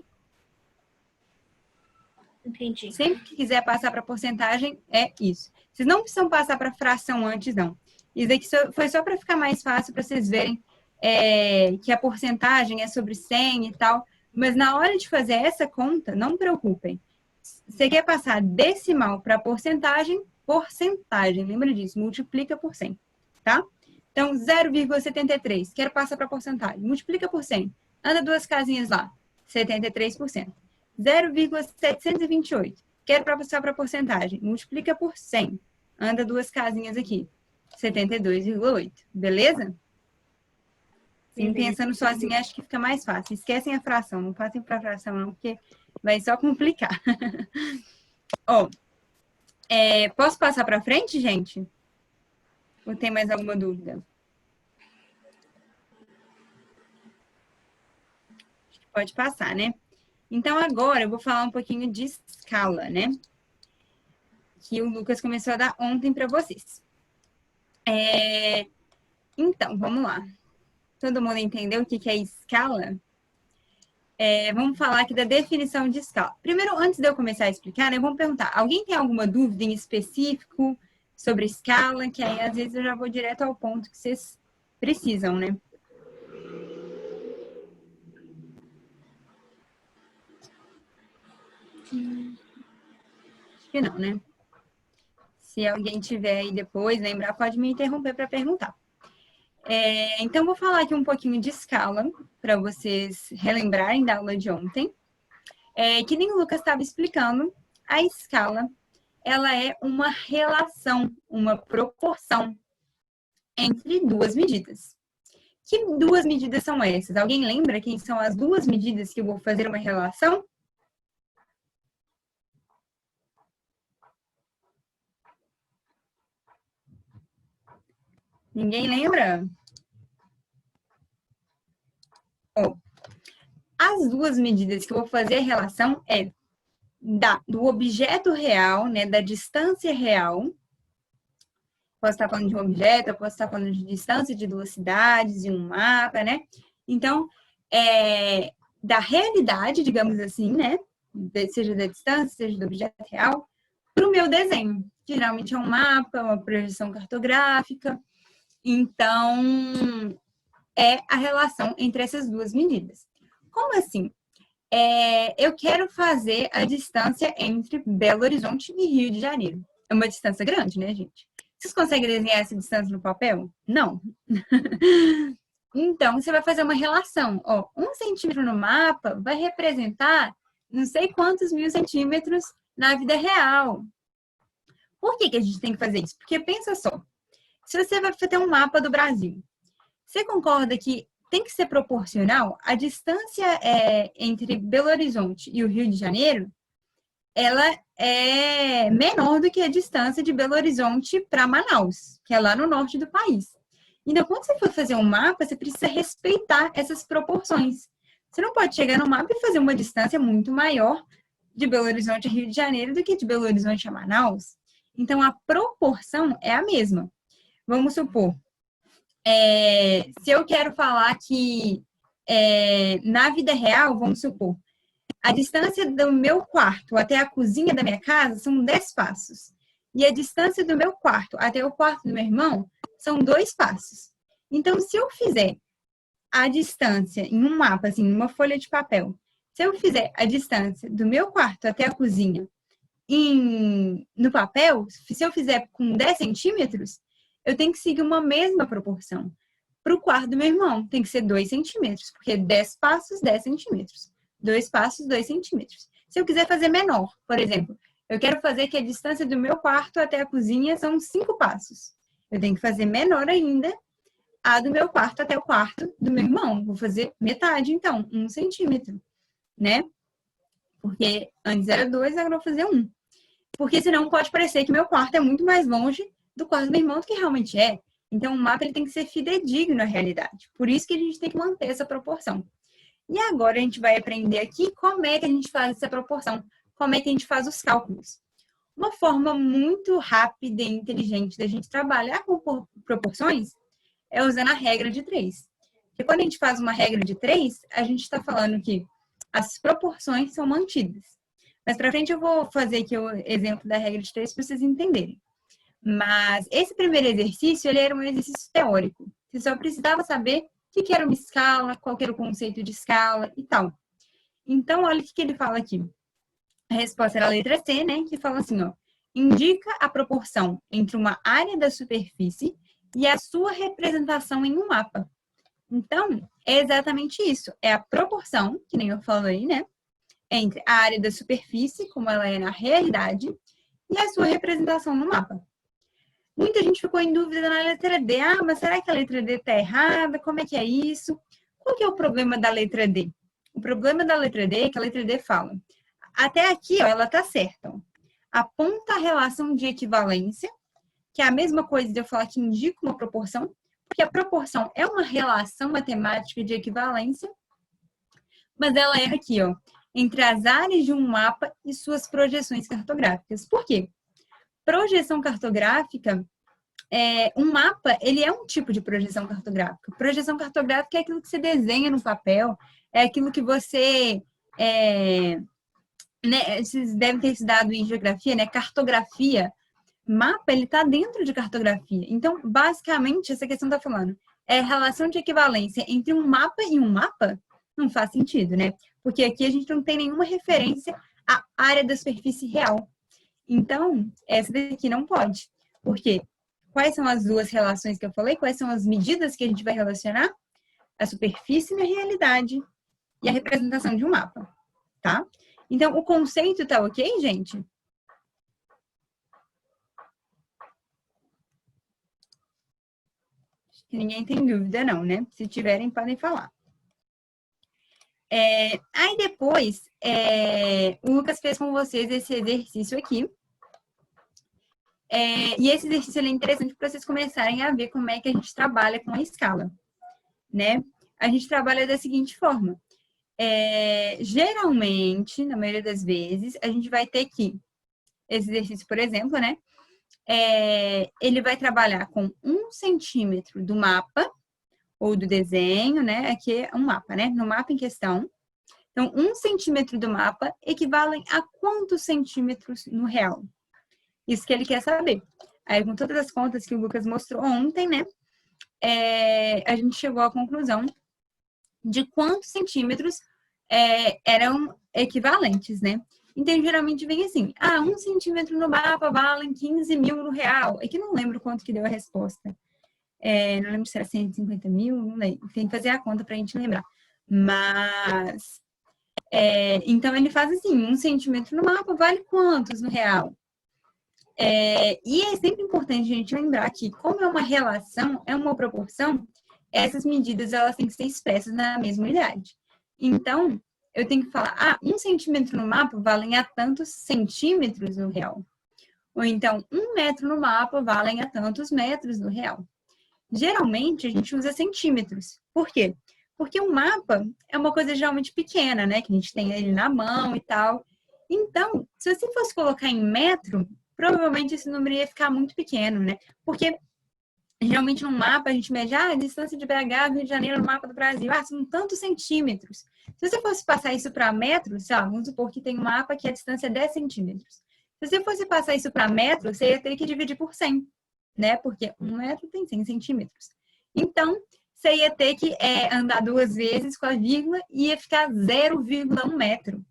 [SPEAKER 4] Entendi.
[SPEAKER 1] Sempre que quiser passar para porcentagem, é isso. Vocês não precisam passar para fração antes, não. Isso daqui foi só para ficar mais fácil para vocês verem que a porcentagem é sobre 100 e tal. Mas na hora de fazer essa conta, não preocupem. Você quer passar decimal para porcentagem, lembra disso, multiplica por 100, tá? Então, 0,73, quero passar para porcentagem, multiplica por 100, anda 2 casinhas lá, 73%. 0,728, quero passar para porcentagem, multiplica por 100, anda 2 casinhas aqui, 72,8, beleza? Sim, pensando só assim, acho que fica mais fácil. Esquecem a fração, não passem para a fração não, porque vai só complicar. Ó, posso passar para frente, gente? Ou tem mais alguma dúvida? Acho que pode passar, né? Então, agora eu vou falar um pouquinho de escala, né? Que o Lucas começou a dar ontem para vocês. Então, vamos lá. Todo mundo entendeu o que é escala? Vamos falar aqui da definição de escala. Primeiro, antes de eu começar a explicar, né, vamos perguntar, alguém tem alguma dúvida em específico sobre escala? Que aí, às vezes, eu já vou direto ao ponto que vocês precisam, né? Acho que não, né? Se alguém tiver aí depois, lembrar, pode me interromper para perguntar. Então, vou falar aqui um pouquinho de escala, para vocês relembrarem da aula de ontem. Que nem o Lucas estava explicando, a escala, ela é uma relação, uma proporção entre 2 medidas. Que 2 medidas são essas? Alguém lembra quem são as 2 medidas que eu vou fazer uma relação? Ninguém lembra? As 2 medidas que eu vou fazer a relação é do objeto real, né, da distância real. Posso estar falando de um objeto, eu posso estar falando de distância de 2 cidades, de um mapa, né? Então, da realidade, digamos assim, né? Seja da distância, seja do objeto real, para o meu desenho. Geralmente é um mapa, uma projeção cartográfica. Então, é a relação entre essas 2 medidas. Como assim? Eu quero fazer a distância entre Belo Horizonte e Rio de Janeiro. É uma distância grande, né, gente? Vocês conseguem desenhar essa distância no papel? Não. Então, você vai fazer uma relação. 1 centímetro no mapa vai representar não sei quantos 1000 centímetros na vida real. Por que a gente tem que fazer isso? Porque pensa só, se você vai fazer um mapa do Brasil, você concorda que tem que ser proporcional? A distância entre Belo Horizonte e o Rio de Janeiro, ela é menor do que a distância de Belo Horizonte para Manaus, que é lá no norte do país. Então, quando você for fazer um mapa, você precisa respeitar essas proporções. Você não pode chegar no mapa e fazer uma distância muito maior de Belo Horizonte a Rio de Janeiro do que de Belo Horizonte a Manaus. Então, a proporção é a mesma. Vamos supor, se eu quero falar que na vida real, vamos supor, a distância do meu quarto até a cozinha da minha casa são 10 passos. E a distância do meu quarto até o quarto do meu irmão são 2 passos. Então, se eu fizer a distância em um mapa, assim, numa folha de papel, se eu fizer a distância do meu quarto até a cozinha no papel, se eu fizer com 10 centímetros, eu tenho que seguir uma mesma proporção. Para o quarto do meu irmão, tem que ser 2 centímetros, porque 10 passos, 10 centímetros. 2 passos, 2 centímetros. Se eu quiser fazer menor, por exemplo, eu quero fazer que a distância do meu quarto até a cozinha são 5 passos. Eu tenho que fazer menor ainda a do meu quarto até o quarto do meu irmão. Vou fazer metade, então, 1 centímetro, né? Porque antes era 2, agora eu vou fazer 1. Porque senão pode parecer que meu quarto é muito mais longe do quarto do meu irmão do que realmente é. Então, o mapa ele tem que ser fidedigno à realidade. Por isso que a gente tem que manter essa proporção. E agora a gente vai aprender aqui como é que a gente faz essa proporção, como é que a gente faz os cálculos. Uma forma muito rápida e inteligente da gente trabalhar com proporções é usando a regra de 3. Porque quando a gente faz uma regra de 3, a gente está falando que as proporções são mantidas. Mas para frente eu vou fazer aqui o exemplo da regra de 3 para vocês entenderem. Mas esse primeiro exercício, ele era um exercício teórico. Você só precisava saber o que era uma escala, qual era o conceito de escala e tal. Então, olha o que ele fala aqui. A resposta era a letra C, né? Que fala assim, ó. Indica a proporção entre uma área da superfície e a sua representação em um mapa. Então, é exatamente isso. É a proporção, que nem eu falei, né? Entre a área da superfície, como ela é na realidade, e a sua representação no mapa. Muita gente ficou em dúvida na letra D. Ah, mas será que a letra D está errada? Como é que é isso? Qual que é o problema da letra D? O problema da letra D é que a letra D fala. Até aqui, ó, ela está certa. Ó. Aponta a relação de equivalência, que é a mesma coisa de eu falar que indica uma proporção, porque a proporção é uma relação matemática de equivalência, mas ela erra aqui, ó, entre as áreas de um mapa e suas projeções cartográficas. Por quê? Projeção cartográfica, um mapa, ele é um tipo de projeção cartográfica. Projeção cartográfica é aquilo que você desenha no papel, é aquilo que você... né, vocês devem ter estudado em geografia, né? Cartografia. Mapa, ele está dentro de cartografia. Então, basicamente, essa questão está falando é relação de equivalência entre um mapa e um mapa? Não faz sentido, né? Porque aqui a gente não tem nenhuma referência à área da superfície real. Então, essa daqui não pode. Por quê? Quais são as duas relações que eu falei? Quais são as medidas que a gente vai relacionar? A superfície na realidade e a representação de um mapa, tá? Então, o conceito tá ok, gente? Acho que ninguém tem dúvida não, né? Se tiverem, podem falar. Aí depois, o Lucas fez com vocês esse exercício aqui. E esse exercício é interessante para vocês começarem a ver como é que a gente trabalha com a escala, né? A gente trabalha da seguinte forma. Geralmente, na maioria das vezes, a gente vai ter que, esse exercício, por exemplo, né? Ele vai trabalhar com 1 centímetro do mapa, ou do desenho, né? Aqui é um mapa, né? No mapa em questão. Então, 1 centímetro do mapa equivalem a quantos centímetros no real? Isso que ele quer saber. Aí, com todas as contas que o Lucas mostrou ontem, né? A gente chegou à conclusão de quantos centímetros eram equivalentes, né? Então, geralmente vem assim, 1 centímetro no mapa vale 15 mil no real. É que não lembro quanto que deu a resposta. Não lembro se era 150 mil, não lembro. Tem que fazer a conta pra gente lembrar. Mas, então ele faz assim, 1 centímetro no mapa vale quantos no real? E é sempre importante a gente lembrar que, como é uma relação, é uma proporção, essas medidas elas têm que ser expressas na mesma unidade. Então, eu tenho que falar, 1 centímetro no mapa valem a tantos centímetros no real. Ou então, 1 metro no mapa valem a tantos metros no real. Geralmente, a gente usa centímetros. Por quê? Porque um mapa é uma coisa geralmente pequena, né? Que a gente tem ele na mão e tal. Então, se você fosse colocar em metro, provavelmente esse número ia ficar muito pequeno, né? Porque, geralmente, num mapa, a gente mede a distância de BH, Rio de Janeiro, no mapa do Brasil. São tantos centímetros. Se você fosse passar isso para metros, vamos supor que tem um mapa que a distância é 10 centímetros. Se você fosse passar isso para metros, você ia ter que dividir por 100, né? Porque 1 metro tem 100 centímetros. Então, você ia ter que andar 2 vezes com a vírgula e ia ficar 0,1 metro.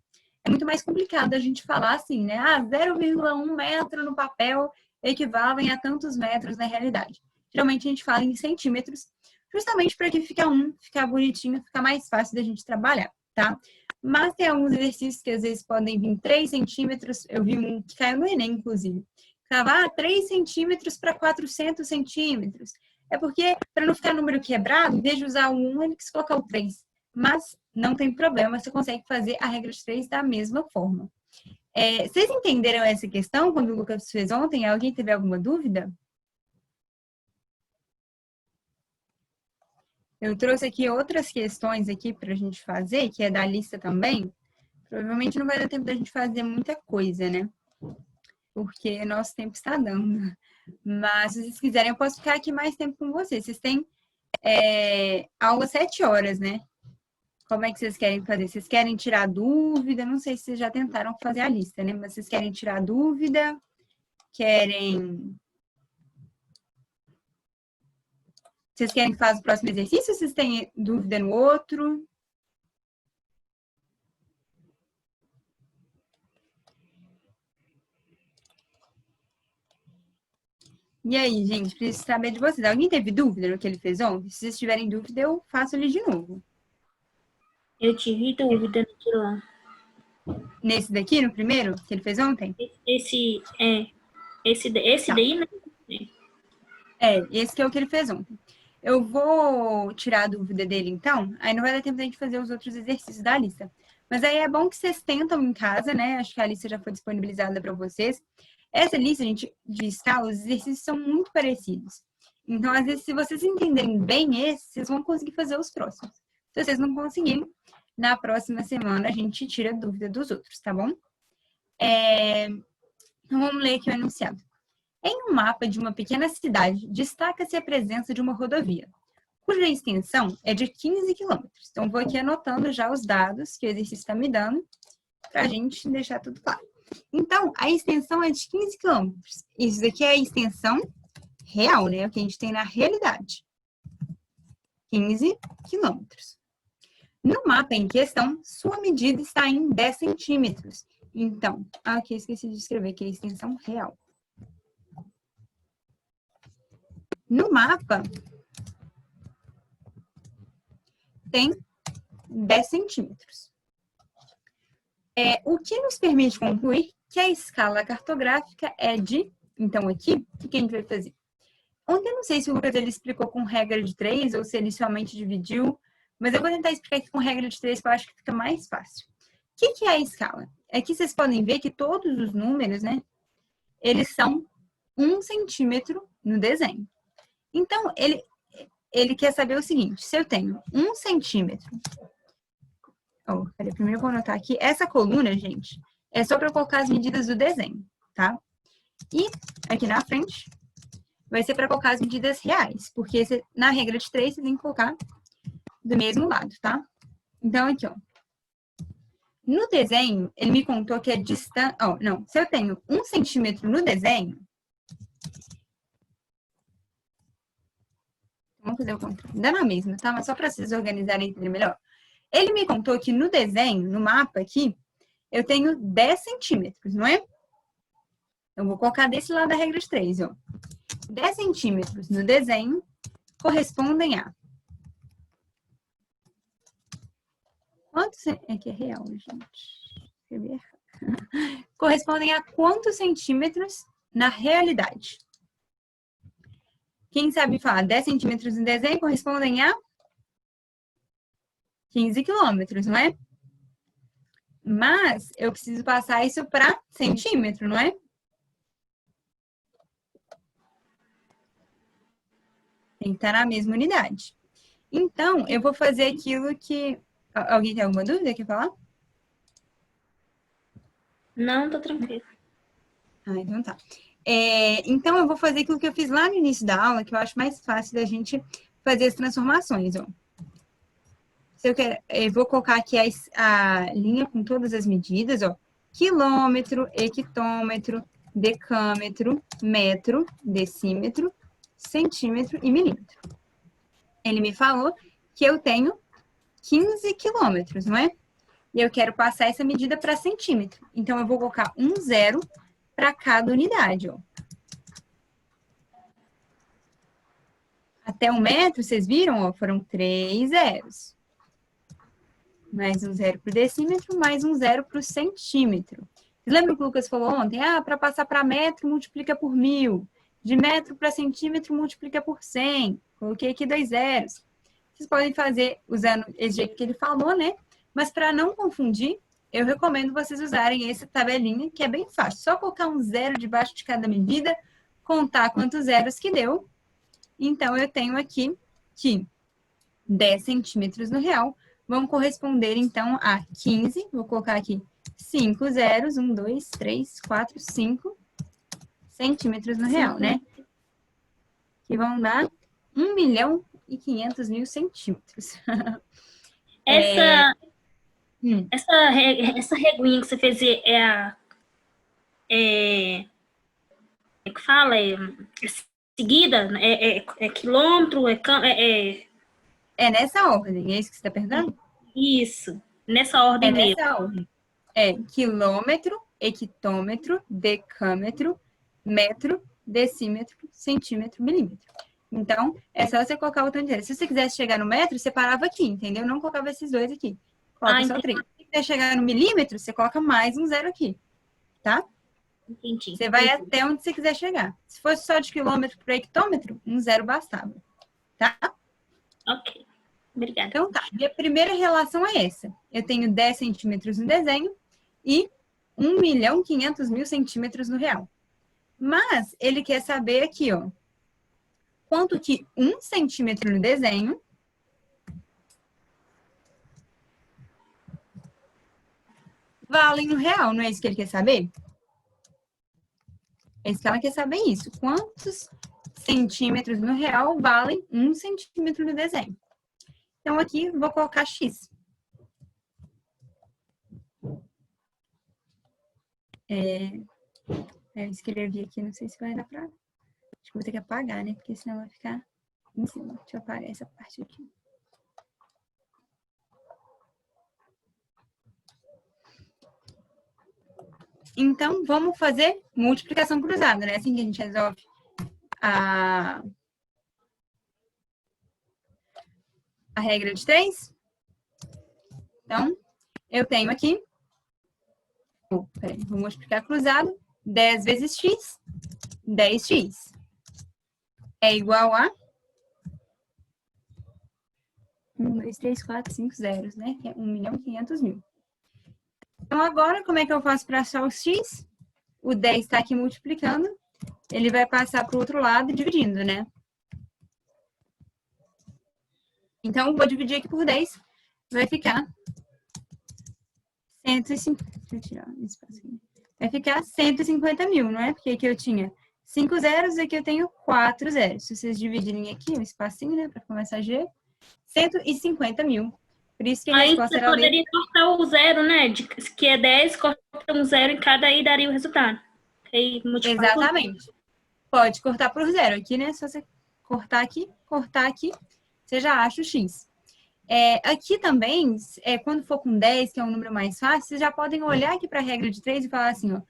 [SPEAKER 1] É muito mais complicado a gente falar assim, né? 0,1 metro no papel equivalem a tantos metros na realidade. Geralmente a gente fala em centímetros, justamente para que ficar bonitinho, ficar mais fácil da gente trabalhar, tá? Mas tem alguns exercícios que às vezes podem vir 3 centímetros, eu vi um que caiu no Enem, inclusive. Tava 3 centímetros para 400 centímetros. É porque, para não ficar número quebrado, em vez de usar o 1, ele quis colocar o 3. Mas não tem problema, você consegue fazer a regra de 3 da mesma forma. Vocês entenderam essa questão quando o Lucas fez ontem? Alguém teve alguma dúvida? Eu trouxe aqui outras questões aqui para a gente fazer, que é da lista também. Provavelmente não vai dar tempo da gente fazer muita coisa, né? Porque nosso tempo está dando. Mas, se vocês quiserem, eu posso ficar aqui mais tempo com vocês. Vocês têm aula 7 horas, né? Como é que vocês querem fazer? Vocês querem tirar dúvida? Não sei se vocês já tentaram fazer a lista, né? Mas vocês querem tirar dúvida? Querem... Vocês querem que faça o próximo exercício ou vocês têm dúvida no outro? E aí, gente, preciso saber de vocês. Alguém teve dúvida no que ele fez ontem? Se vocês tiverem dúvida, eu faço ele de novo.
[SPEAKER 4] Eu tive dúvida naquilo lá.
[SPEAKER 1] Nesse daqui, no primeiro, que ele fez ontem?
[SPEAKER 4] Esse
[SPEAKER 1] Tá.
[SPEAKER 4] daí, né?
[SPEAKER 1] Esse que é o que ele fez ontem. Eu vou tirar a dúvida dele, então. Aí não vai dar tempo da gente fazer os outros exercícios da lista. Mas aí é bom que vocês tentam em casa, né? Acho que a lista já foi disponibilizada para vocês. Essa lista, gente, de escala, os exercícios são muito parecidos. Então, às vezes, se vocês entenderem bem esse, vocês vão conseguir fazer os próximos. Se vocês não conseguirem, na próxima semana a gente tira a dúvida dos outros, tá bom? Então, vamos ler aqui o enunciado. Em um mapa de uma pequena cidade, destaca-se a presença de uma rodovia, cuja extensão é de 15 quilômetros. Então, vou aqui anotando já os dados que o exercício está me dando, para a gente deixar tudo claro. Então, a extensão é de 15 quilômetros. Isso daqui é a extensão real, né? O que a gente tem na realidade. 15 quilômetros. No mapa em questão, sua medida está em 10 centímetros. Então, aqui eu esqueci de escrever que é a extensão real. No mapa, tem 10 centímetros. O que nos permite concluir que a escala cartográfica é de... Então, aqui, o que a gente vai fazer? Ontem, eu não sei se o Lucas ele explicou com regra de 3 ou se ele somente dividiu, mas eu vou tentar explicar aqui com regra de 3, que eu acho que fica mais fácil. O que é a escala? Aqui vocês podem ver que todos os números, né, eles são 1 centímetro no desenho. Então, ele quer saber o seguinte, se eu tenho 1 centímetro... primeiro eu vou anotar aqui. Essa coluna, gente, é só para colocar as medidas do desenho, tá? E aqui na frente vai ser para colocar as medidas reais, porque na regra de 3 você tem que colocar do mesmo lado, tá? Então, aqui, ó. No desenho, ele me contou que a distância... se eu tenho 1 centímetro no desenho... Vamos fazer o contrário. Dá na mesma, tá? Mas só para vocês organizarem e entenderem melhor. Ele me contou que no desenho, no mapa aqui, eu tenho 10 centímetros, não é? Eu vou colocar desse lado da regra de 3, ó. 10 centímetros no desenho correspondem a... Quantos... Aqui é real, gente. Escrevi errado. Correspondem a quantos centímetros na realidade? Quem sabe falar 10 centímetros no desenho correspondem a 15 quilômetros, não é? Mas eu preciso passar isso para centímetro, não é? Tem que estar na mesma unidade. Então, eu vou fazer aquilo que... Alguém tem alguma dúvida? Quer falar?
[SPEAKER 4] Não, tô tranquilo.
[SPEAKER 1] Então tá. Então, eu vou fazer aquilo que eu fiz lá no início da aula, que eu acho mais fácil da gente fazer as transformações, ó. Eu vou colocar aqui a linha com todas as medidas, ó. Quilômetro, hectômetro, decâmetro, metro, decímetro, centímetro e milímetro. Ele me falou que eu tenho 15 quilômetros, não é? E eu quero passar essa medida para centímetro. Então, eu vou colocar um zero para cada unidade, ó. Até 1 metro, vocês viram, ó, foram 3 zeros. Mais um zero para o decímetro, mais um zero para o centímetro. Vocês lembram que o Lucas falou ontem? Para passar para metro, multiplica por 1000. De metro para centímetro, multiplica por 100. Coloquei aqui 2 zeros. Vocês podem fazer usando esse jeito que ele falou, né? Mas para não confundir, eu recomendo vocês usarem essa tabelinha, que é bem fácil. Só colocar um zero debaixo de cada medida, contar quantos zeros que deu. Então, eu tenho aqui que 10 centímetros no real, vão corresponder, então, a 15, vou colocar aqui 5 zeros, 1, 2, 3, 4, 5 centímetros no real, né? Que vão dar 1.500.000 centímetros.
[SPEAKER 4] Essa,
[SPEAKER 1] Hum.
[SPEAKER 4] essa reguinha que você fez é que fala? É seguida? É quilômetro?
[SPEAKER 1] É nessa ordem, é isso que você está perguntando?
[SPEAKER 4] Isso, nessa ordem
[SPEAKER 1] É
[SPEAKER 4] mesmo.
[SPEAKER 1] nessa ordem. É quilômetro, hectômetro, decâmetro, metro, decímetro, centímetro, milímetro. Então, é só você colocar o tanto de zero. Se você quisesse chegar no metro, você parava aqui, entendeu? Não colocava esses dois aqui. Coloca só
[SPEAKER 4] Entendi.
[SPEAKER 1] 3. Se quiser chegar no milímetro, você coloca mais um zero aqui, tá?
[SPEAKER 4] Entendi.
[SPEAKER 1] Você vai até onde você quiser chegar. Se fosse só de quilômetro para hectômetro, um zero bastava, tá?
[SPEAKER 4] Ok, obrigada.
[SPEAKER 1] Então tá, minha primeira relação é essa. Eu tenho 10 centímetros no desenho e 1.500.000 centímetros no real. Mas ele quer saber aqui, ó, quanto que 1 centímetro no desenho vale no real, não é isso que ele quer saber? É isso que ela quer saber isso. Quantos centímetros no real valem 1 centímetro no desenho? Então aqui vou colocar X. Eu escrevi aqui, não sei se vai dar pra... Acho que vou ter que apagar, né? Porque senão vai ficar em cima. Deixa eu apagar essa parte aqui. Então, vamos fazer multiplicação cruzada, né? Assim que a gente resolve a regra de 3. Então, eu tenho aqui... Peraí, vou multiplicar cruzado. 10 vezes x, 10x. É igual a 1, 2, 3, 4, 5 zeros, né? Que é 1.500.000. Então, agora, como é que eu faço para achar o x? O 10 está aqui multiplicando. Ele vai passar para o outro lado dividindo, né? Então, vou dividir aqui por 10. Vai ficar 150. Deixa eu tirar esse espaço aqui. Vai ficar 150.000, não é? Porque aqui eu tinha 5 zeros e aqui eu tenho 4 zeros. Se vocês dividirem aqui, um espacinho, né? Para começar a G. 150.000. Por isso que a
[SPEAKER 4] Aí
[SPEAKER 1] resposta
[SPEAKER 4] você
[SPEAKER 1] era letra.
[SPEAKER 4] poderia cortar o zero, né? Que é 10, corta um zero em cada e daria o resultado. Aí multiplica por...
[SPEAKER 1] Exatamente. Pode cortar por zero aqui, né? Se você cortar aqui, você já acha o x. Aqui também, quando for com 10, que é um número mais fácil, vocês já podem olhar aqui para a regra de 3 e falar assim, ó.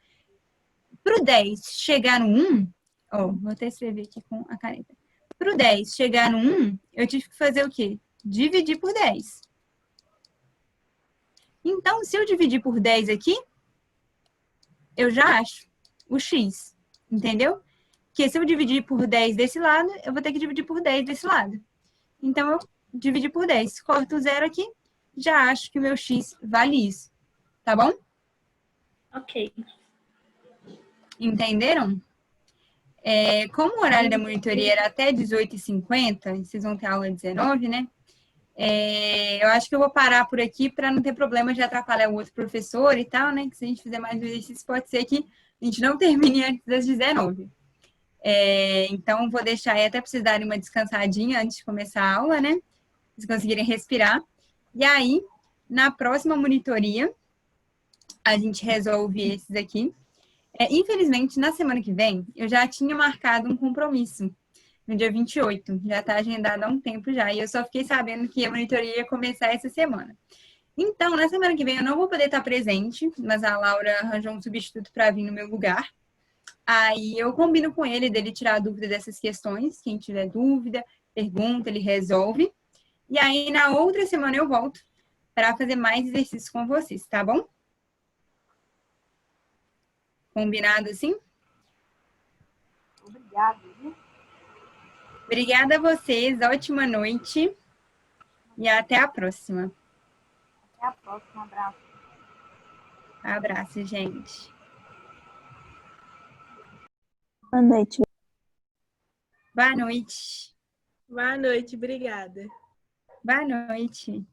[SPEAKER 1] Para o 10 chegar no 1, ó, vou até escrever aqui com a caneta. Para o 10 chegar no 1, eu tive que fazer o quê? Dividir por 10. Então, se eu dividir por 10 aqui, eu já acho o x, entendeu? Porque se eu dividir por 10 desse lado, eu vou ter que dividir por 10 desse lado. Então, eu dividi por 10. Corto o zero aqui, já acho que o meu x vale isso. Tá bom?
[SPEAKER 4] Ok.
[SPEAKER 1] Entenderam? Como o horário da monitoria era até 18h50, vocês vão ter aula 19, né? Eu acho que eu vou parar por aqui para não ter problema de atrapalhar o outro professor e tal, né? Que se a gente fizer mais um exercício, pode ser que a gente não termine antes das 19. Então, vou deixar aí até para vocês darem uma descansadinha antes de começar a aula, né? Vocês conseguirem respirar. E aí, na próxima monitoria, a gente resolve esses aqui. Infelizmente, na semana que vem, eu já tinha marcado um compromisso no dia 28. Já está agendado há um tempo já. E eu só fiquei sabendo que a monitoria ia começar essa semana. Então, na semana que vem, eu não vou poder estar presente, mas a Laura arranjou um substituto para vir no meu lugar. Aí eu combino com ele, dele tirar a dúvida dessas questões. Quem tiver dúvida, pergunta, ele resolve. E aí, na outra semana, eu volto para fazer mais exercícios com vocês, tá bom? Combinado assim?
[SPEAKER 2] Obrigada.
[SPEAKER 1] Obrigada a vocês, ótima noite e até a próxima.
[SPEAKER 2] Até a próxima. Abraço.
[SPEAKER 1] Abraço, gente.
[SPEAKER 2] Boa noite.
[SPEAKER 1] Boa noite.
[SPEAKER 3] Boa noite, obrigada.
[SPEAKER 1] Boa noite.